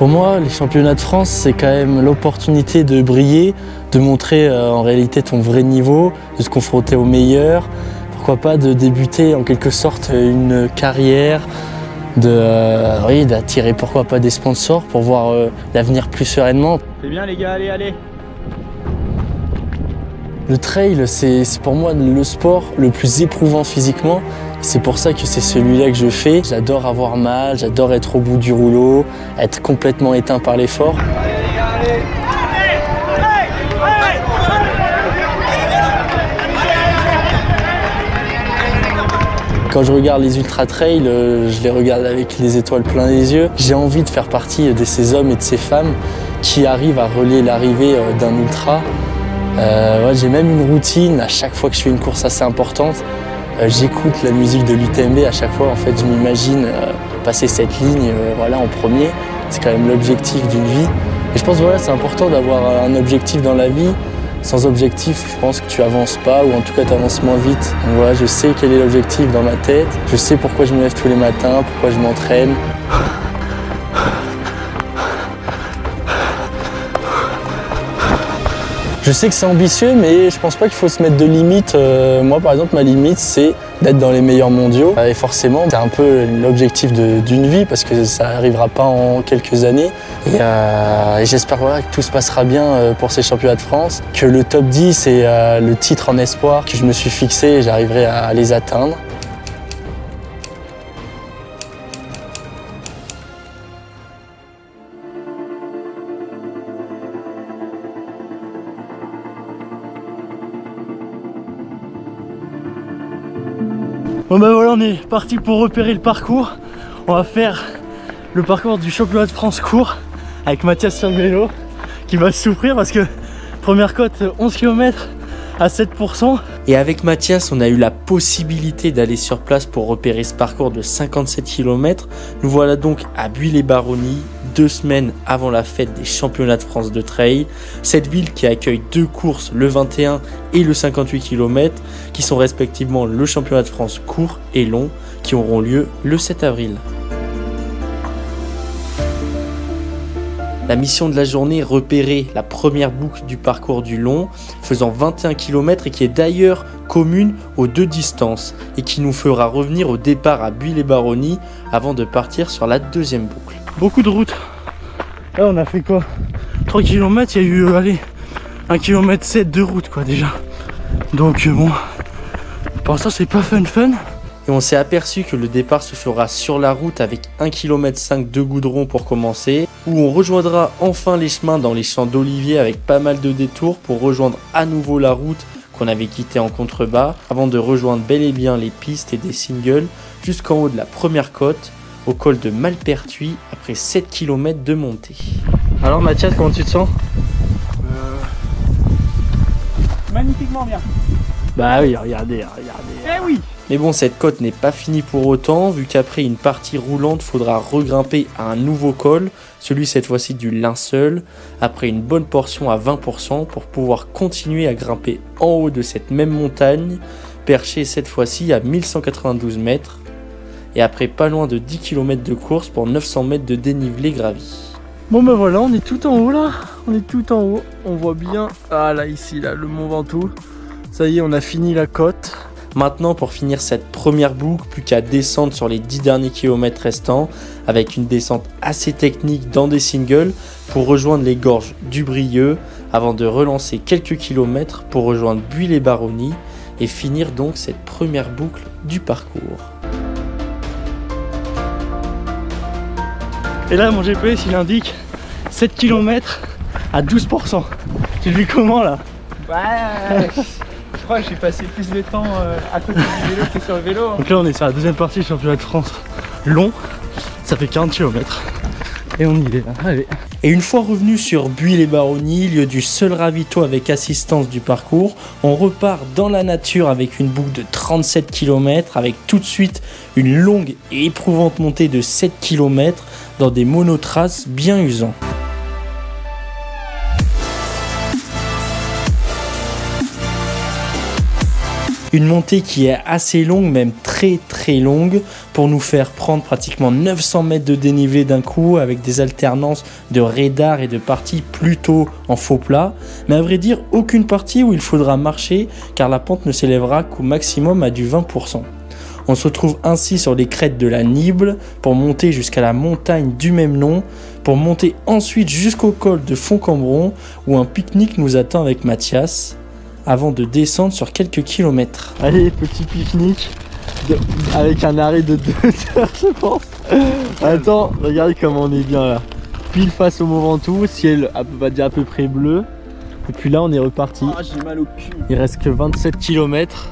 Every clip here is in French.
Pour moi, les championnats de France, c'est quand même l'opportunité de briller, de montrer en réalité ton vrai niveau, de se confronter aux meilleurs. Pourquoi pas de débuter en quelque sorte une carrière, d'attirer pourquoi pas des sponsors pour voir l'avenir plus sereinement. C'est bien les gars, allez, allez. Le trail, c'est pour moi le sport le plus éprouvant physiquement. C'est pour ça que c'est celui-là que je fais. J'adore avoir mal, j'adore être au bout du rouleau, être complètement éteint par l'effort. Quand je regarde les ultra trail, je les regarde avec les étoiles plein les yeux. J'ai envie de faire partie de ces hommes et de ces femmes qui arrivent à relier l'arrivée d'un ultra. J'ai même une routine à chaque fois que je fais une course assez importante. J'écoute la musique de l'UTMB à chaque fois. En fait, je m'imagine passer cette ligne en premier. C'est quand même l'objectif d'une vie. Et je pense que c'est important d'avoir un objectif dans la vie. Sans objectif, je pense que tu avances pas, ou en tout cas tu avances moins vite. Donc voilà, je sais quel est l'objectif dans ma tête. Je sais pourquoi je me lève tous les matins, pourquoi je m'entraîne. Je sais que c'est ambitieux, mais je pense pas qu'il faut se mettre de limites. Moi, par exemple, ma limite, c'est d'être dans les meilleurs mondiaux. Et forcément, c'est un peu l'objectif d'une vie, parce que ça n'arrivera pas en quelques années. Et j'espère que tout se passera bien pour ces championnats de France, que le top 10 et le titre en espoir que je me suis fixé, j'arriverai à les atteindre. Bon ben voilà, on est parti pour repérer le parcours. On va faire le parcours du championnat de France court avec Mathias sur le vélo qui va souffrir parce que première cote 11 km à 7%. Et avec Mathias, on a eu la possibilité d'aller sur place pour repérer ce parcours de 57 km. Nous voilà donc à Buis-les-Baronnies, 2 semaines avant la fête des championnats de France de trail. Cette ville qui accueille 2 courses, le 21 et le 58 km, qui sont respectivement le championnat de France court et long, qui auront lieu le 7 avril. La mission de la journée, repérer la première boucle du parcours du long, faisant 21 km et qui est d'ailleurs commune aux 2 distances et qui nous fera revenir au départ à Buis-les-Baronnies avant de partir sur la 2e boucle. Beaucoup de routes. Là on a fait quoi, 3 km, il y a eu 1 km 7 de route quoi déjà. Donc bon, pour l'instant c'est pas fun. Et on s'est aperçu que le départ se fera sur la route avec 1,5 km de goudron pour commencer, où on rejoindra enfin les chemins dans les champs d'oliviers avec pas mal de détours pour rejoindre à nouveau la route qu'on avait quittée en contrebas, avant de rejoindre bel et bien les pistes et des singles jusqu'en haut de la première côte, au col de Malpertuis, après 7 km de montée. Alors Mathias, comment tu te sens? Magnifiquement bien. Bah oui, regardez. Eh oui. Mais bon, cette côte n'est pas finie pour autant, vu qu'après une partie roulante, faudra regrimper à un nouveau col, celui cette fois-ci du Linceul, après une bonne portion à 20% pour pouvoir continuer à grimper en haut de cette même montagne, perchée cette fois-ci à 1192 mètres, et après pas loin de 10 km de course pour 900 mètres de dénivelé gravi. Bon ben voilà, on est tout en haut là, on voit bien, ici le Mont Ventoux, ça y est on a fini la côte. Maintenant, pour finir cette première boucle, plus qu'à descendre sur les 10 derniers kilomètres restants, avec une descente assez technique dans des singles pour rejoindre les gorges du Brieux, avant de relancer quelques kilomètres pour rejoindre Buis-les-Baronnies et finir donc cette première boucle du parcours. Et là mon GPS il indique 7 km à 12%. Tu le vis comment là? Ouais. Je crois que j'ai passé plus de temps à côté du vélo que sur le vélo. Donc là on est sur la 2e partie du championnat de France long, ça fait 40 km. Et on y est là, allez. Et une fois revenu sur Buis-les-Baronnies, lieu du seul ravito avec assistance du parcours, on repart dans la nature avec une boucle de 37 km, avec tout de suite une longue et éprouvante montée de 7 km dans des monotraces bien usants. Une montée qui est assez longue, même très très longue, pour nous faire prendre pratiquement 900 mètres de dénivelé d'un coup, avec des alternances de radar et de parties plutôt en faux plat. Mais à vrai dire, aucune partie où il faudra marcher, car la pente ne s'élèvera qu'au maximum à du 20%. On se retrouve ainsi sur les crêtes de la Nible pour monter jusqu'à la montagne du même nom, pour monter ensuite jusqu'au col de Fontcambron où un pique-nique nous attend avec Mathias avant de descendre sur quelques kilomètres. Allez, petit pique-nique avec un arrêt de 2 heures je pense. Attends, regardez comment on est bien là. Pile face au Mont Ventoux, ciel on va dire à peu près bleu. Et puis là on est reparti. Ah, j'ai mal au cul. Il reste que 27 km.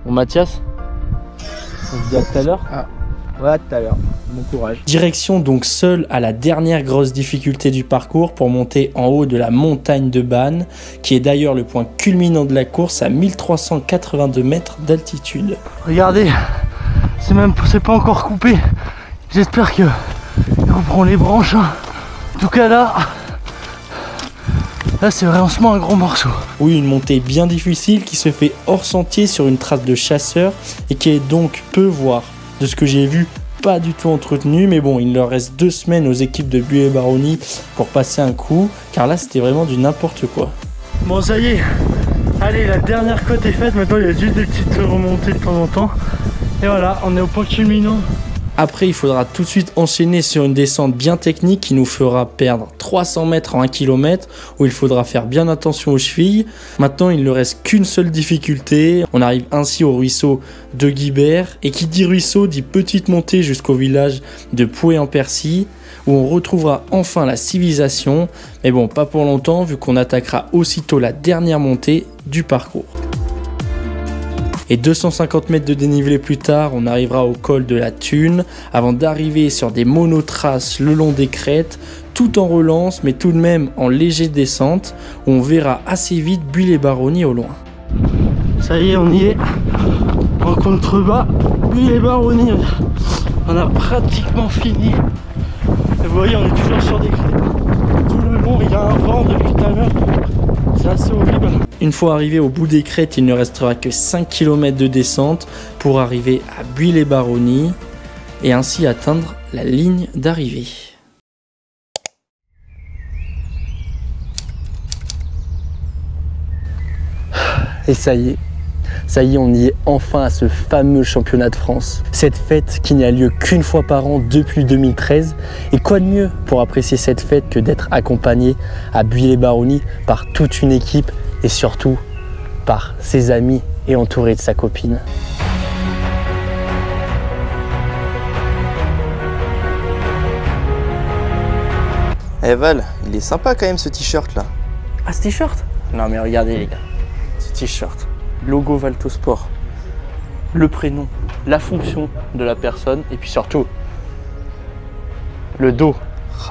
Bon Mathias, on se dit à tout à l'heure. Ouais, tout à l'heure. Bon courage. Direction donc seul à la dernière grosse difficulté du parcours pour monter en haut de la montagne de Bannes, qui est d'ailleurs le point culminant de la course à 1382 mètres d'altitude. Regardez, c'est pas encore coupé. J'espère que ils couperont les branches. Hein. En tout cas là c'est vraiment un gros morceau. Oui, une montée bien difficile qui se fait hors sentier sur une trace de chasseur et qui est donc peu, voire de ce que j'ai vu, pas du tout entretenue. Mais bon, il leur reste 2 semaines aux équipes de Buet-Baronnie pour passer un coup, car là c'était vraiment du n'importe quoi. Bon ça y est, allez, la dernière côte est faite. Maintenant il y a juste des petites remontées de temps en temps. Et voilà, on est au point culminant. Après, il faudra tout de suite enchaîner sur une descente bien technique qui nous fera perdre 300 mètres en 1 km, où il faudra faire bien attention aux chevilles. Maintenant, il ne reste qu'une seule difficulté. On arrive ainsi au ruisseau de Guibert, et qui dit ruisseau dit petite montée jusqu'au village de Pouet-en-Percy, où on retrouvera enfin la civilisation. Mais bon, pas pour longtemps, vu qu'on attaquera aussitôt la dernière montée du parcours. Et 250 mètres de dénivelé plus tard, on arrivera au col de la Thune, avant d'arriver sur des monotraces le long des crêtes, tout en relance, mais tout de même en légère descente, où on verra assez vite Buet-les-Baronnies au loin. Ça y est, on y est, en contrebas, Buet-les-Baronnies, on a pratiquement fini. Et vous voyez, on est toujours sur des crêtes. Tout le long, il y a un vent depuis tout à l'heure. C'est assez horrible. Une fois arrivé au bout des crêtes, il ne restera que 5 km de descente pour arriver à Buet-les-Baronnies et ainsi atteindre la ligne d'arrivée. Et ça y est, on y est enfin à ce fameux championnat de France. Cette fête qui n'a lieu qu'une fois par an depuis 2013. Et quoi de mieux pour apprécier cette fête que d'être accompagné à Buet-les-Baronnies par toute une équipe et surtout par ses amis et entouré de sa copine. Eh Val, il est sympa quand même ce t-shirt là. Ah, ce t-shirt? Non mais regardez les gars, ce t-shirt, logo Valtosport, le prénom, la fonction de la personne et puis surtout le dos.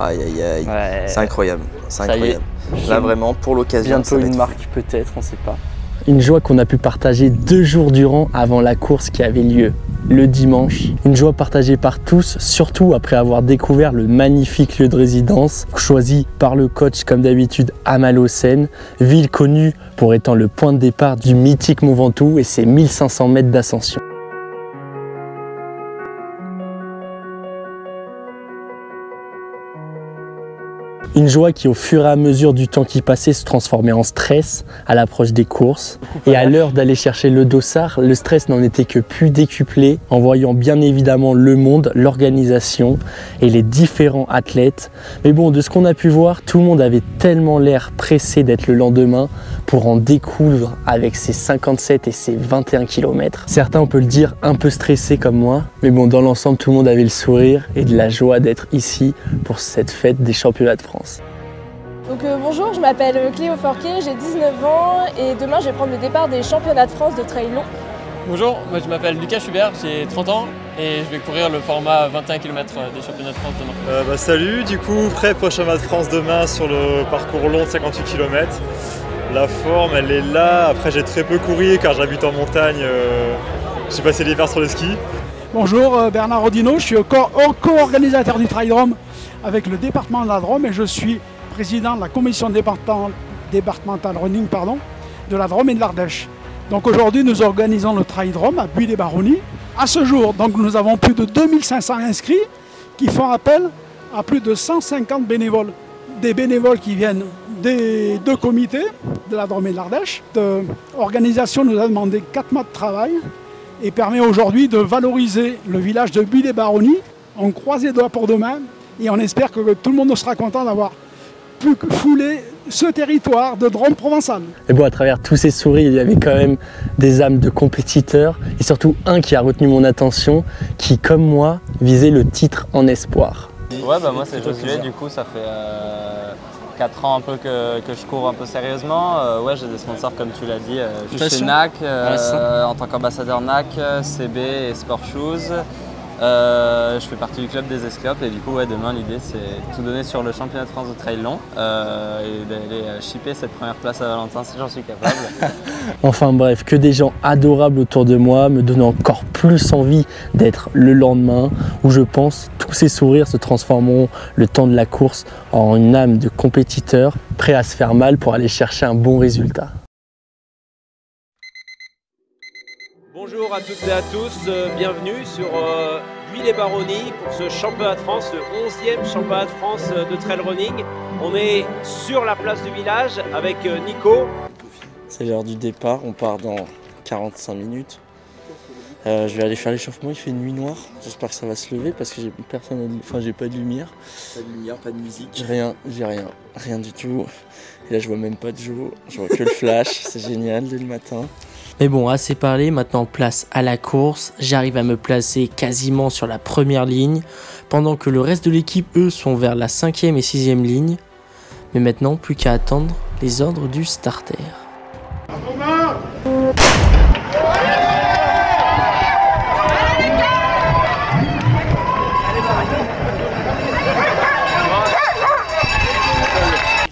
Aïe aïe aïe, Ouais. c'est incroyable, c'est Ça y est, incroyable. Là vraiment, pour l'occasion, bientôt ça va une être marque peut-être, on sait pas. Une joie qu'on a pu partager 2 jours durant avant la course qui avait lieu le dimanche. Une joie partagée par tous, surtout après avoir découvert le magnifique lieu de résidence choisi par le coach comme d'habitude à Malaucène, ville connue pour étant le point de départ du mythique Mont Ventoux et ses 1500 mètres d'ascension. Une joie qui, au fur et à mesure du temps qui passait, se transformait en stress à l'approche des courses. Et à l'heure d'aller chercher le dossard, le stress n'en était que plus décuplé en voyant bien évidemment le monde, l'organisation et les différents athlètes. Mais bon, de ce qu'on a pu voir, tout le monde avait tellement l'air pressé d'être le lendemain pour en découdre avec ses 57 et ses 21 km. Certains, on peut le dire, un peu stressés comme moi. Mais bon, dans l'ensemble, tout le monde avait le sourire et de la joie d'être ici pour cette fête des championnats de France. Donc bonjour, je m'appelle Cléo Forquet, j'ai 19 ans et demain je vais prendre le départ des championnats de France de trail long. Bonjour, moi je m'appelle Lucas Schubert, j'ai 30 ans et je vais courir le format 21 km des championnats de France demain. Salut, du coup prêt pour le championnat de France demain sur le parcours long de 58 km. La forme elle est là, après j'ai très peu couru car j'habite en montagne, j'ai passé l'hiver sur le ski. Bonjour, Bernard Rodino, je suis co-organisateur du Trail Drôme avec le département de la Drôme et je suis président de la commission départemental running de la Drôme et de l'Ardèche. Donc aujourd'hui, nous organisons le Trail Drôme à Buis-les-Baronnies. À ce jour, donc, nous avons plus de 2500 inscrits qui font appel à plus de 150 bénévoles. Des bénévoles qui viennent des 2 comités de la Drôme et de l'Ardèche. L'organisation nous a demandé 4 mois de travail et permet aujourd'hui de valoriser le village de Buis-les-Baronnies. On croise les doigts pour demain et on espère que tout le monde sera content d'avoir pu fouler ce territoire de Drôme provençale. Et bon, à travers tous ces sourires, il y avait quand même des âmes de compétiteurs et surtout un qui a retenu mon attention, qui, comme moi, visait le titre en espoir. Ouais, bah moi c'est Josué, du coup ça fait 4 ans un peu que je cours un peu sérieusement. Ouais, j'ai des sponsors comme tu l'as dit. Je suis chez NAC en tant qu'ambassadeur NAC, CB et Sport Shoes. Je fais partie du club des Esclopes et du coup ouais, demain l'idée c'est de tout donner sur le championnat de France de trail long et d'aller shipper cette première place à Valentin si j'en suis capable. Enfin bref, que des gens adorables autour de moi me donnent encore plus envie d'être le lendemain où je pense tous ces sourires se transformeront le temps de la course en une âme de compétiteur prêt à se faire mal pour aller chercher un bon résultat. Bonjour à toutes et à tous, bienvenue sur Buis-les-Baronnies pour ce championnat de France, le 11e championnat de France de trail running. On est sur la place du village avec Nico. C'est l'heure du départ, on part dans 45 minutes. Je vais aller faire l'échauffement, il fait une nuit noire. J'espère que ça va se lever parce que j'ai pas de lumière. Pas de lumière, pas de musique. J'ai rien du tout. Et là je vois même pas de jour, je vois que le flash, c'est génial dès le matin. Mais bon, assez parlé, maintenant place à la course. J'arrive à me placer quasiment sur la première ligne, pendant que le reste de l'équipe, eux, sont vers la 5e et 6e ligne. Mais maintenant, plus qu'à attendre les ordres du starter.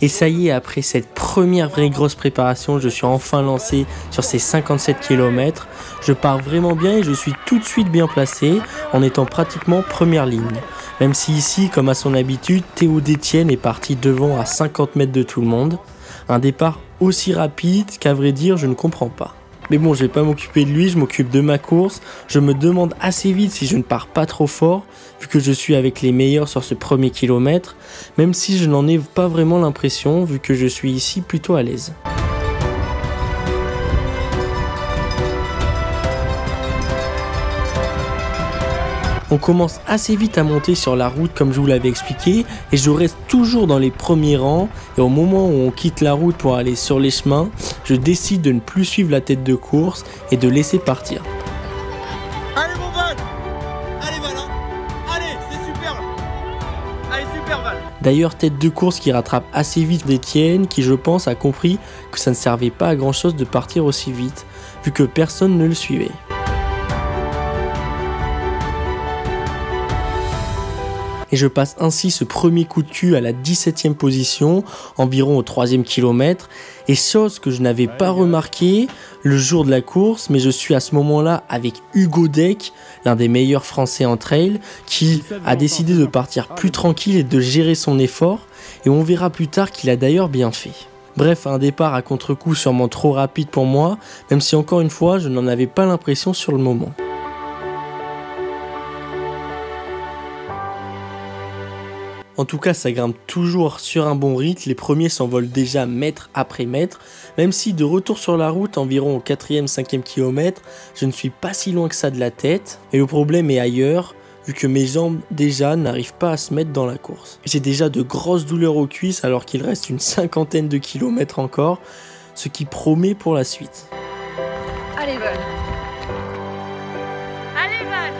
Et ça y est, après cette première vraie grosse préparation, je suis enfin lancé sur ces 57 km. Je pars vraiment bien et je suis tout de suite bien placé en étant pratiquement première ligne. Même si ici, comme à son habitude, Théo Détienne est parti devant à 50 mètres de tout le monde. Un départ aussi rapide qu'à vrai dire, je ne comprends pas. Mais bon, je vais pas m'occuper de lui, je m'occupe de ma course. Je me demande assez vite si je ne pars pas trop fort, vu que je suis avec les meilleurs sur ce premier kilomètre, même si je n'en ai pas vraiment l'impression, vu que je suis ici plutôt à l'aise. On commence assez vite à monter sur la route comme je vous l'avais expliqué et je reste toujours dans les premiers rangs et au moment où on quitte la route pour aller sur les chemins, je décide de ne plus suivre la tête de course et de laisser partir. Allez mon Val! Allez Val hein! Allez, c'est super! Allez super Val! D'ailleurs, tête de course qui rattrape assez vite Détienne qui je pense a compris que ça ne servait pas à grand chose de partir aussi vite vu que personne ne le suivait. Et je passe ainsi ce premier coup de cul à la 17e position, environ au 3e kilomètre. Et chose que je n'avais pas remarqué le jour de la course, mais je suis à ce moment-là avec Hugo Deck, l'un des meilleurs français en trail, qui a décidé de partir plus tranquille et de gérer son effort. Et on verra plus tard qu'il a d'ailleurs bien fait. Bref, un départ à contre-coup sûrement trop rapide pour moi, même si encore une fois, je n'en avais pas l'impression sur le moment. En tout cas, ça grimpe toujours sur un bon rythme, les premiers s'envolent déjà mètre après mètre, même si de retour sur la route, environ au 4e, 5e kilomètre, je ne suis pas si loin que ça de la tête, et le problème est ailleurs, vu que mes jambes déjà n'arrivent pas à se mettre dans la course. J'ai déjà de grosses douleurs aux cuisses alors qu'il reste une 50aine de kilomètres encore, ce qui promet pour la suite. Allez, Val. Allez, Val.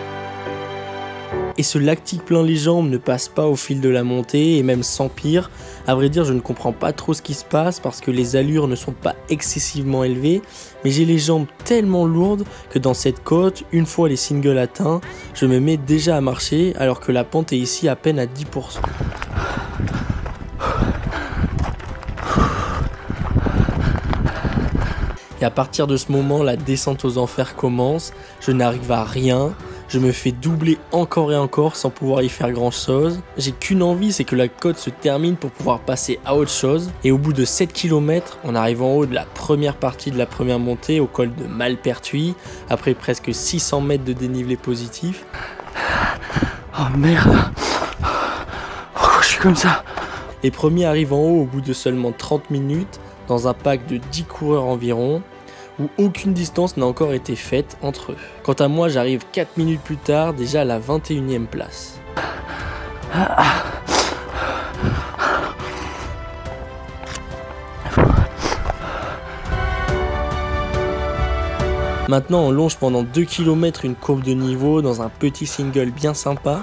Et ce lactique plein les jambes ne passe pas au fil de la montée et même s'empire. À vrai dire, je ne comprends pas trop ce qui se passe parce que les allures ne sont pas excessivement élevées, mais j'ai les jambes tellement lourdes que dans cette côte, une fois les singles atteints, je me mets déjà à marcher alors que la pente est ici à peine à 10%. Et à partir de ce moment, la descente aux enfers commence, je n'arrive à rien. Je me fais doubler encore et encore sans pouvoir y faire grand chose. J'ai qu'une envie, c'est que la côte se termine pour pouvoir passer à autre chose. Et au bout de 7 km, on arrive en haut de la première partie de la première montée au col de Malpertuis, après presque 600 mètres de dénivelé positif. Oh merde! Pourquoi je suis comme ça? Les premiers arrivent en haut au bout de seulement 30 minutes, dans un pack de 10 coureurs environ, où aucune distance n'a encore été faite entre eux. Quant à moi, j'arrive 4 minutes plus tard, déjà à la 21e place. Maintenant, on longe pendant 2 km une courbe de niveau dans un petit single bien sympa.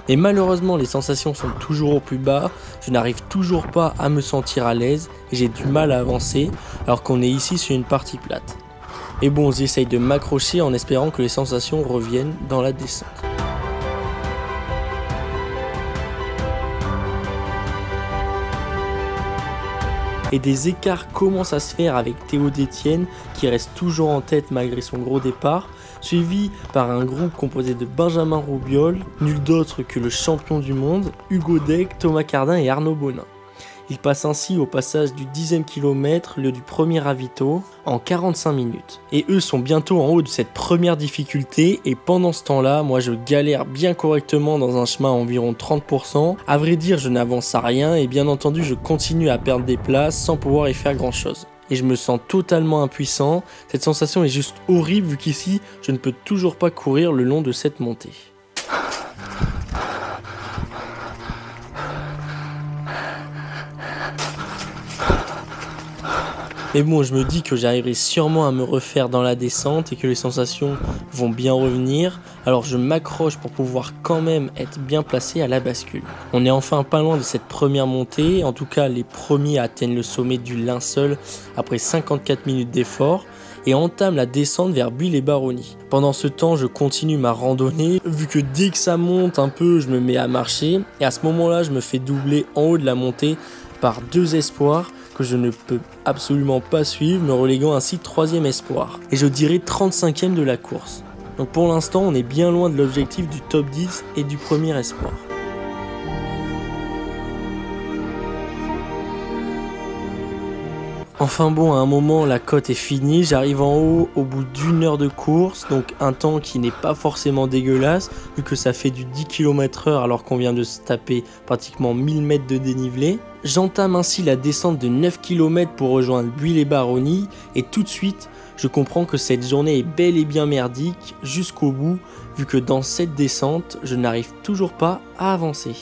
Mais malheureusement, les sensations sont toujours au plus bas. Je n'arrive toujours pas à me sentir à l'aise et j'ai du mal à avancer alors qu'on est ici sur une partie plate. Et bon, j'essaye de m'accrocher en espérant que les sensations reviennent dans la descente. Et des écarts commencent à se faire avec Théo Détienne qui reste toujours en tête malgré son gros départ, suivi par un groupe composé de Benjamin Roubiol, nul d'autre que le champion du monde, Hugo Deck, Thomas Cardin et Arnaud Bonin. Il passe ainsi au passage du 10e kilomètre, lieu du premier ravito, en 45 minutes. Et eux sont bientôt en haut de cette première difficulté et pendant ce temps-là, moi je galère bien correctement dans un chemin à environ 30%. À vrai dire, je n'avance à rien et bien entendu, je continue à perdre des places sans pouvoir y faire grand-chose. Et je me sens totalement impuissant. Cette sensation est juste horrible vu qu'ici, je ne peux toujours pas courir le long de cette montée. Mais bon, je me dis que j'arriverai sûrement à me refaire dans la descente et que les sensations vont bien revenir. Alors je m'accroche pour pouvoir quand même être bien placé à la bascule. On est enfin pas loin de cette première montée. En tout cas, les premiers atteignent le sommet du Linceul après 54 minutes d'effort et entament la descente vers Buis-les-Baronnies. Pendant ce temps, je continue ma randonnée, vu que dès que ça monte un peu, je me mets à marcher. Et à ce moment-là, je me fais doubler en haut de la montée par 2 espoirs que je ne peux absolument pas suivre, me reléguant ainsi 3e espoir. Et je dirais 35e de la course. Donc pour l'instant, on est bien loin de l'objectif du top 10 et du premier espoir. Enfin bon, à un moment, la côte est finie, j'arrive en haut au bout d'1 heure de course, donc un temps qui n'est pas forcément dégueulasse, vu que ça fait du 10 km/h alors qu'on vient de se taper pratiquement 1000 mètres de dénivelé. J'entame ainsi la descente de 9 km pour rejoindre Buis-les-Baronnies, et tout de suite, je comprends que cette journée est bel et bien merdique jusqu'au bout, vu que dans cette descente, je n'arrive toujours pas à avancer.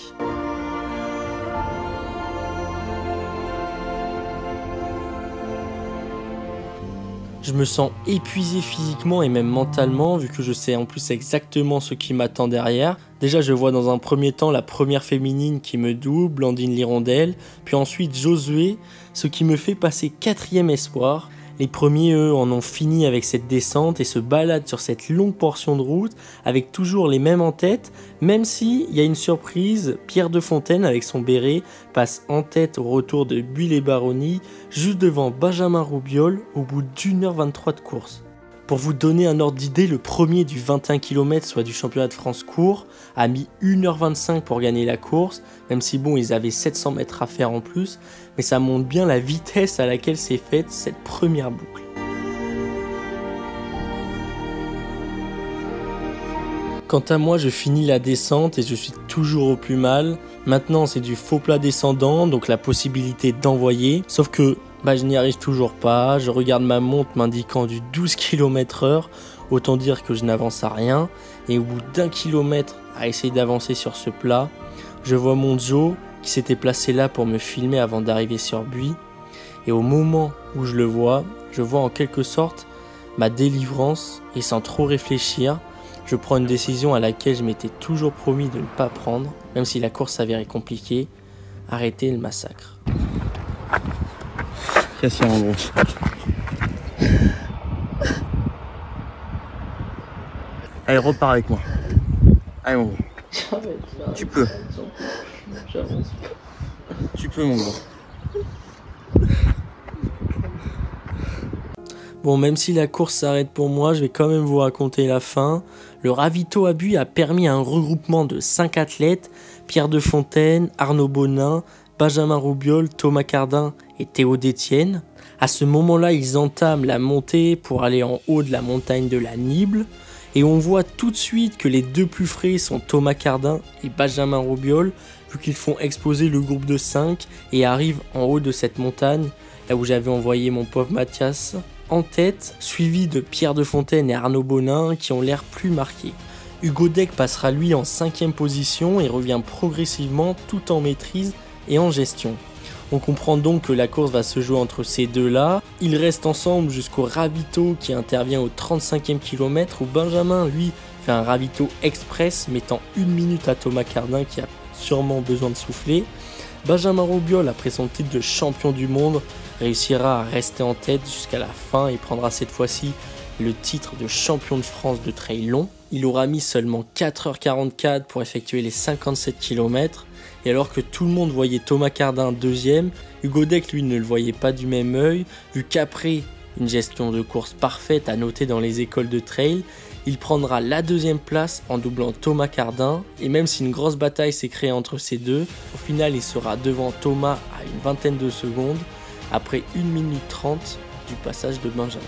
Je me sens épuisé physiquement et même mentalement vu que je sais en plus exactement ce qui m'attend derrière. Déjà je vois dans un premier temps la première féminine qui me double, Blandine Lirondelle, puis ensuite Josué, ce qui me fait passer 4e espoir. Les premiers eux en ont fini avec cette descente et se baladent sur cette longue portion de route avec toujours les mêmes en tête, même si il y a une surprise, Pierre de Fontaine avec son béret passe en tête au retour de Buis-les-Baronnies, juste devant Benjamin Roubiol au bout d'1h23 de course. Pour vous donner un ordre d'idée, le premier du 21 km, soit du championnat de France court, a mis 1h25 pour gagner la course, même si bon, ils avaient 700 mètres à faire en plus, mais ça montre bien la vitesse à laquelle s'est faite cette première boucle. Quant à moi, je finis la descente et je suis toujours au plus mal. Maintenant, c'est du faux plat descendant, donc la possibilité d'envoyer, sauf que je n'y arrive toujours pas. Je regarde ma montre m'indiquant du 12 km/h, autant dire que je n'avance à rien. Et au bout d'1 kilomètre à essayer d'avancer sur ce plat, je vois mon Joe qui s'était placé là pour me filmer avant d'arriver sur Buis. Et au moment où je le vois, je vois en quelque sorte ma délivrance et sans trop réfléchir, je prends une décision à laquelle je m'étais toujours promis de ne pas prendre, même si la course s'avérait compliquée, arrêter le massacre. Question en gros. Allez, repars avec moi. Allez mon gros. Tu peux. Tu peux mon gros. Bon, même si la course s'arrête pour moi, je vais quand même vous raconter la fin. Le ravito à buis a permis un regroupement de 5 athlètes, Pierre de Fontaine, Arnaud Bonin, Benjamin Roubiol, Thomas Cardin et Théo Détienne. À ce moment-là, ils entament la montée pour aller en haut de la montagne de la Nible. Et on voit tout de suite que les deux plus frais sont Thomas Cardin et Benjamin Roubiol, vu qu'ils font exploser le groupe de 5 et arrivent en haut de cette montagne, là où j'avais envoyé mon pauvre Mathias, en tête, suivi de Pierre de Fontaine et Arnaud Bonin qui ont l'air plus marqués. Hugo Deck passera lui en 5e position et revient progressivement tout en maîtrise et en gestion. On comprend donc que la course va se jouer entre ces deux-là. Ils restent ensemble jusqu'au ravito qui intervient au 35e kilomètre où Benjamin, lui, fait un ravito express mettant 1 minute à Thomas Cardin qui a sûrement besoin de souffler. Benjamin Roubiol, après son titre de champion du monde, réussira à rester en tête jusqu'à la fin et prendra cette fois-ci le titre de champion de France de trail long. Il aura mis seulement 4h44 pour effectuer les 57 km. Et alors que tout le monde voyait Thomas Cardin deuxième, Hugo Deck lui ne le voyait pas du même œil, vu qu'après une gestion de course parfaite à noter dans les écoles de trail, il prendra la 2e place en doublant Thomas Cardin. Et même si une grosse bataille s'est créée entre ces deux, au final il sera devant Thomas à une vingtaine de secondes, après 1 minute 30 du passage de Benjamin.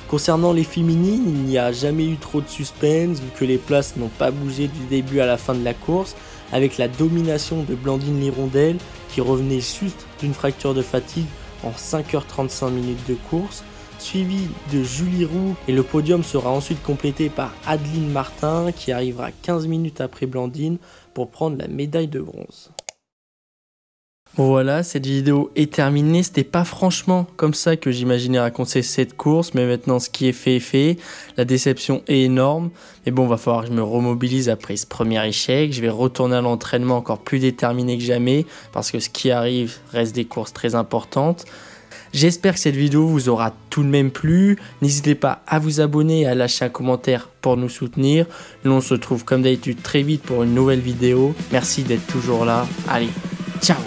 Concernant les féminines, il n'y a jamais eu trop de suspense vu que les places n'ont pas bougé du début à la fin de la course, avec la domination de Blandine Lirondelle qui revenait juste d'une fracture de fatigue en 5h35 minutes de course, suivi de Julie Roux, et le podium sera ensuite complété par Adeline Martin qui arrivera 15 minutes après Blandine pour prendre la médaille de bronze. Voilà, cette vidéo est terminée. C'était pas franchement comme ça que j'imaginais raconter cette course, mais maintenant ce qui est fait est fait. La déception est énorme, mais bon, va falloir que je me remobilise après ce premier échec. Je vais retourner à l'entraînement encore plus déterminé que jamais, parce que ce qui arrive reste des courses très importantes. J'espère que cette vidéo vous aura tout de même plu. N'hésitez pas à vous abonner et à lâcher un commentaire pour nous soutenir. Nous on se retrouve comme d'habitude très vite pour une nouvelle vidéo. Merci d'être toujours là. Allez, ciao!